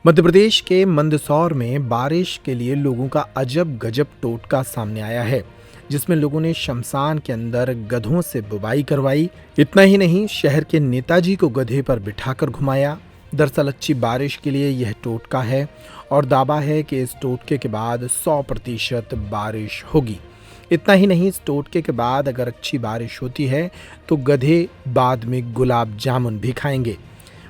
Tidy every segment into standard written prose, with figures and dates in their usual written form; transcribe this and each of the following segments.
मध्य प्रदेश के मंदसौर में बारिश के लिए लोगों का अजब गजब टोटका सामने आया है, जिसमें लोगों ने शमशान के अंदर गधों से बुवाई करवाई। इतना ही नहीं, शहर के नेताजी को गधे पर बिठाकर घुमाया। दरअसल अच्छी बारिश के लिए यह टोटका है और दावा है कि इस टोटके के बाद 100% बारिश होगी। इतना ही नहीं, इस टोटके के बाद अगर अच्छी बारिश होती है तो गधे बाद में गुलाब जामुन भी खाएंगे।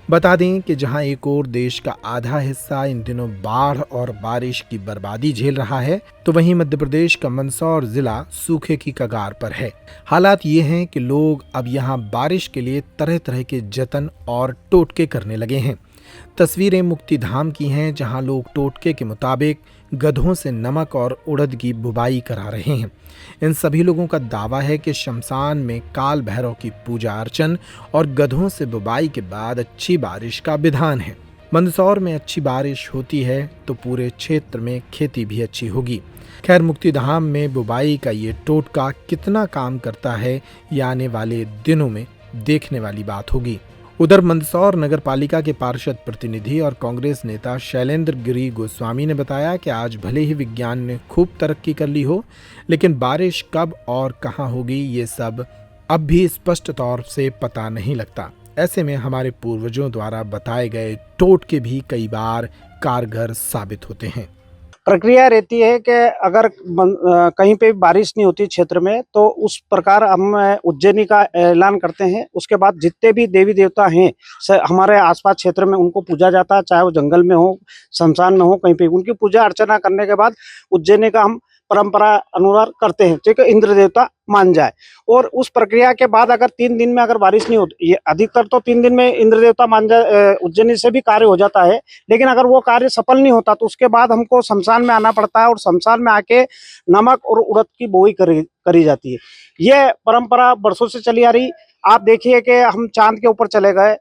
बता दें कि जहां एक और देश का आधा हिस्सा इन दिनों बाढ़ और बारिश की बर्बादी झेल रहा है, तो वहीं मध्य प्रदेश का मंदसौर जिला सूखे की कगार पर है। हालात ये हैं कि लोग अब यहां बारिश के लिए तरह तरह के जतन और टोटके करने लगे हैं। तस्वीरें मुक्तिधाम की हैं, जहां लोग टोटके के मुताबिक गधों से नमक और उड़द की बुवाई करा रहे हैं। इन सभी लोगों का दावा है कि शमशान में काल भैरव की पूजा अर्चन और गधों से बुवाई के बाद अच्छी बारिश का विधान है। मंदसौर में अच्छी बारिश होती है तो पूरे क्षेत्र में खेती भी अच्छी होगी। खैर, मुक्तिधाम में बुवाई का ये टोटका कितना काम करता है, ये आने वाले दिनों में देखने वाली बात होगी। उधर मंदसौर नगर पालिका के पार्षद प्रतिनिधि और कांग्रेस नेता शैलेंद्र गिरी गोस्वामी ने बताया कि आज भले ही विज्ञान ने खूब तरक्की कर ली हो, लेकिन बारिश कब और कहां होगी ये सब अब भी स्पष्ट तौर से पता नहीं लगता। ऐसे में हमारे पूर्वजों द्वारा बताए गए टोटके भी कई बार कारगर साबित होते हैं। प्रक्रिया रहती है कि अगर कहीं पे बारिश नहीं होती क्षेत्र में, तो उस प्रकार हम उज्जैनी का ऐलान करते हैं। उसके बाद जितने भी देवी देवता हैं हमारे आसपास क्षेत्र में, उनको पूजा जाता है, चाहे वो जंगल में हो, शमशान में हो, कहीं पे उनकी पूजा अर्चना करने के बाद उज्जैनी का हम परंपरा अनुसार करते हैं, ठीक है, इंद्र देवता मान जाए। और उस प्रक्रिया के बाद अगर 3 दिन में अगर बारिश नहीं होती, ये अधिकतर तो 3 दिन में इंद्र देवता मान जाए, उज्जैनी से भी कार्य हो जाता है। लेकिन अगर वो कार्य सफल नहीं होता तो उसके बाद हमको शमशान में आना पड़ता है और शमशान में आके नमक और उड़द की बोई करी जाती है। ये परंपरा बरसों से चली आ रही। आप देखिए कि हम चांद के ऊपर चले गए,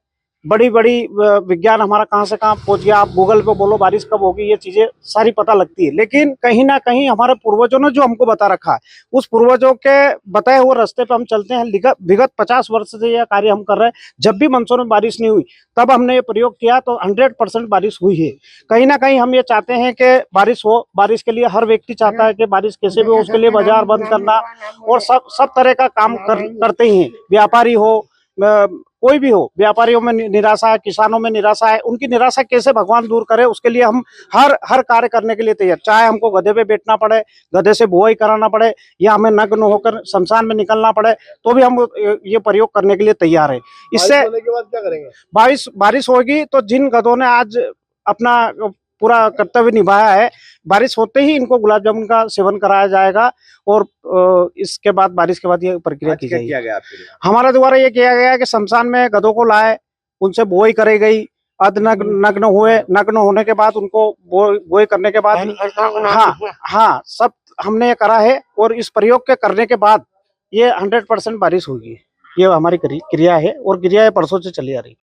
बड़ी बड़ी विज्ञान हमारा कहाँ से कहाँ पहुंच गया। आप गूगल पे बोलो बारिश कब होगी, ये चीजें सारी पता लगती है। लेकिन कहीं ना कहीं हमारे पूर्वजों ने जो हमको बता रखा है, उस पूर्वजों के बताए हुए रास्ते पे हम चलते हैं। विगत 50 वर्ष से यह कार्य हम कर रहे हैं। जब भी मंदसौर में बारिश नहीं हुई, तब हमने ये प्रयोग किया तो 100% बारिश हुई है। कहीं ना कहीं हम ये चाहते हैं कि बारिश हो। बारिश के लिए हर व्यक्ति चाहता है कि बारिश कैसे भी हो, उसके लिए बाजार बंद करना और सब तरह का काम करते ही हैं। व्यापारी हो, कोई भी हो, व्यापारियों में निराशा है, किसानों में निराशा है, उनकी निराशा कैसे भगवान दूर करे, उसके लिए हम हर कार्य करने के लिए तैयार। चाहे हमको गधे पे बैठना पड़े, गधे से बुआई कराना पड़े, या हमें नग्न होकर शमशान में निकलना पड़े, तो भी हम ये प्रयोग करने के लिए तैयार है। इससे के बाद क्या करेंगे? बारिश होगी तो जिन गधों ने आज अपना पूरा कर्तव्य निभाया है, बारिश होते ही इनको गुलाब जामुन का सेवन कराया जाएगा। और इसके बाद बारिश के बाद ये प्रक्रिया की जाएगी। किया गया आपके लिए? हमारे द्वारा ये किया गया कि शमशान में गधों को लाए, उनसे बुआई कराई गई। नग्न हुए, नग्न होने के बाद उनको बुआई करने के बाद हाँ, सब हमने ये करा है। और इस प्रयोग के करने के बाद ये 100% बारिश होगी। ये हमारी क्रिया है और क्रिया परसों से चली आ रही है।